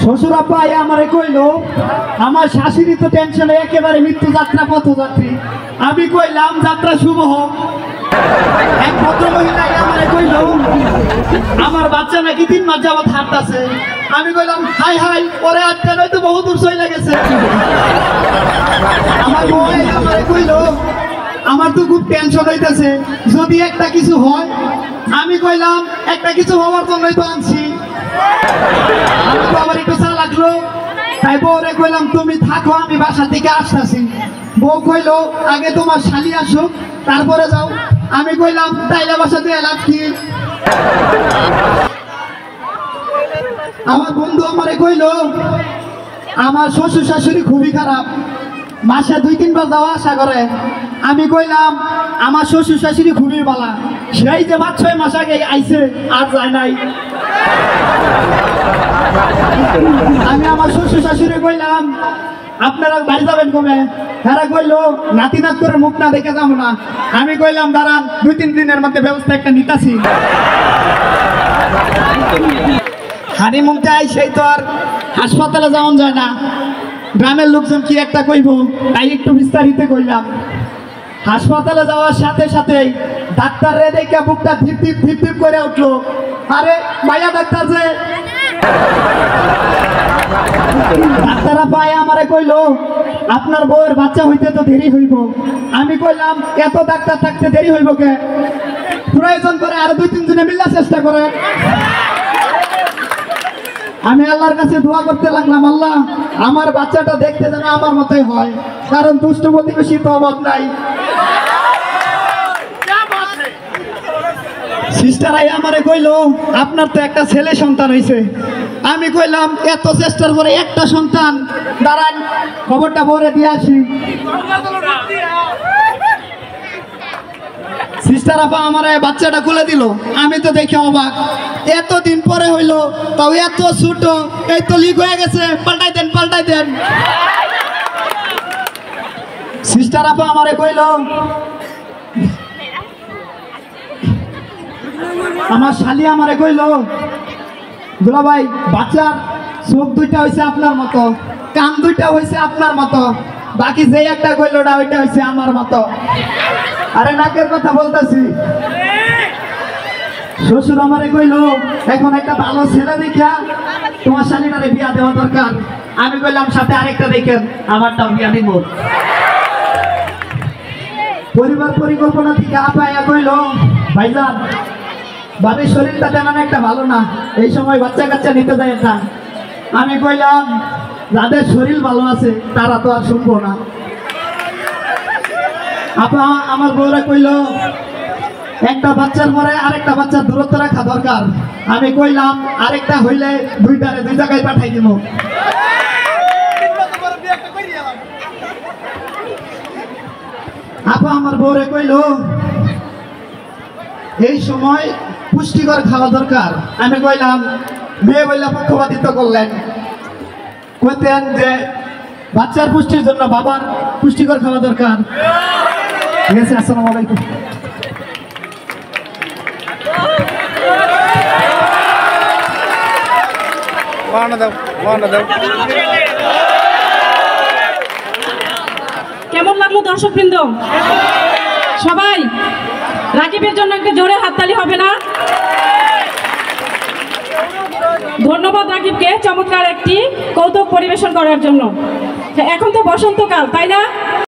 শ্বশুর আব্বা আমারে কইলো আমার শাশুড়ি তো টেনশনে একেবারে মৃত্যু যাত্রা পথযাত্রী। আমি কইলাম যাত্রা শুভ হোক। এক ভদ্র মহিলা আমারে কইলো আমার বাচ্চা নাকি 3 মাস যাবত হাঁটতাছে। আমি কইলাম হাই হাই ওরে আজকে নয়তো বহু দূর চলে গেছে। আমার বউ আমারে কইলো আমার তো খুব টেনশন হইতেছে যদি একটা কিছু হয়। আমি কইলাম একটা কিছু হওয়ার জন্যই তো আনছি। আমি তো আবার একটু চা লাগলো, তাই বউরে কইলাম তুমি থাকো আমি বাসা থেকে আসতেছি। বউ কইলো আগে তোমার শালি আসুক তারপরে যাও। আমি কইলাম তাইলে বাসা দিয়ে লাভ কি। আমার বন্ধু আমারে কইলো আমার শ্বশুর শাশুড়ি খুবই খারাপ, মাসে 2-3 বার যাওয়া আসা করে। আমি কইলাম আমার শ্বশুর শাশুড়ি খুবই ভালো, সেই যে 5-6 মাস আগে আইছে আর যায় নাই। আমি আমার শ্বশুর শাশুড়ি কইলাম আপনারা বাড়ি যাবেন কবে? তারা কইলো নাতি নাত করে মুখ না দেখে যাবো না। আমি কইলাম দাঁড়ান 2-3 দিনের মধ্যে ব্যবস্থা একটা নিতাছি। হানি মুখতে আই সেই তো আর হাসপাতালে যাওয়া যায় না, গ্রামের লোকজন কি একটা কইব, তাই একটু বিস্তারিত কইলাম। হাসপাতালে যাওয়ার সাথে সাথেই ডাক্তার রে দেখে বুকটা ধিপ ধিপ ধিপ ধিপ করে উঠলো। আরে মাইয়া ডাক্তার যে। ডাক্তাররা পায় আমারে কইলো আপনার বউয়ের বাচ্চা হইতে তো দেরি হইব। আমি কইলাম এত ডাক্তার থাকতে দেরি হইব কে? প্রয়োজন করে আরো 2-3 জনে মিল্লা চেষ্টা করে। আমি আল্লাহর কাছে দোয়া করতে লাগলাম, আল্লাহ আমার বাচ্চাটা দেখতে যেন আমার মতোই হয়, কারণ দুষ্ট প্রতিবেশী তো অভাব নাই। সিস্টারাই আমারে কইলো আপনার তো একটা ছেলে সন্তান হইছে। আমি কইলাম এত চেষ্টার পরে একটা সন্তান, দাঁড়ান খবরটা বরে দিয়ে আসি। সিস্টার আপা আমার বাচ্চাটা খুলে দিল। আমি তো দেখে অবাক, এতদিন পরে হইলো তাও এত ছোট, এই তো লিক হয়ে গেছে, পাল্টাই দেন পাল্টাই দেন। সিস্টার আপা আমারে কইলো আমার শালি আমারে কইলো দুলা ভাই বাচ্চার চোখ 2টা হয়েছে আপনার মতো, কান 2টা হয়েছে আপনার মতো, বাকি যে একটা কইলোটা ওইটা হয়েছে আমার মতো। আরে নাকের কথা বলতেছি। শ্বশুর আমারে কইলো এখন একটা ভালো ছেলে দেখা তোমার শালিনারে বিয়া দেওয়া দরকার। আমি কইলাম সাথে আরেকটা দেখেন আমারটাও বিয়া দিব। পরিবার পরিকল্পনা থেকে আপায়া কইলো ভাইজান বাড়ির শরীরটা তেমন একটা ভালো না, এই সময় বাচ্চা কাচ্চা নিতে যায় না। আমি কইলাম যাদের শরীর ভালো আছে তারা তো আর শুনবো না। আপা আমার বউরা কইলো একটা বাচ্চার পরে আরেকটা বাচ্চার দূরত্ব রাখা দরকার। আমি কইলাম আরেকটা হইলে 2টারে 2 জায়গায় পাঠাই দিব। আপা আমার বউরে কইলো এই সময় পুষ্টিকর খাওয়া দরকার। আমি কইলাম মেয়ে বইলা পক্ষপাতিত্ব করলেন, কইতেন যে বাচ্চার পুষ্টির জন্য বাবার পুষ্টিকর খাওয়া দরকার। ঠিক আছে, আসসালামু আলাইকুম। কেমন লাগলো দর্শকবৃন্দ? সবাই রাকিবের জন্য একটা জোরে হাততালি হবে না? ধন্যবাদ রাকিবকে চমৎকার একটি কৌতুক পরিবেশন করার জন্য। এখন তো বসন্তকাল, তাই না?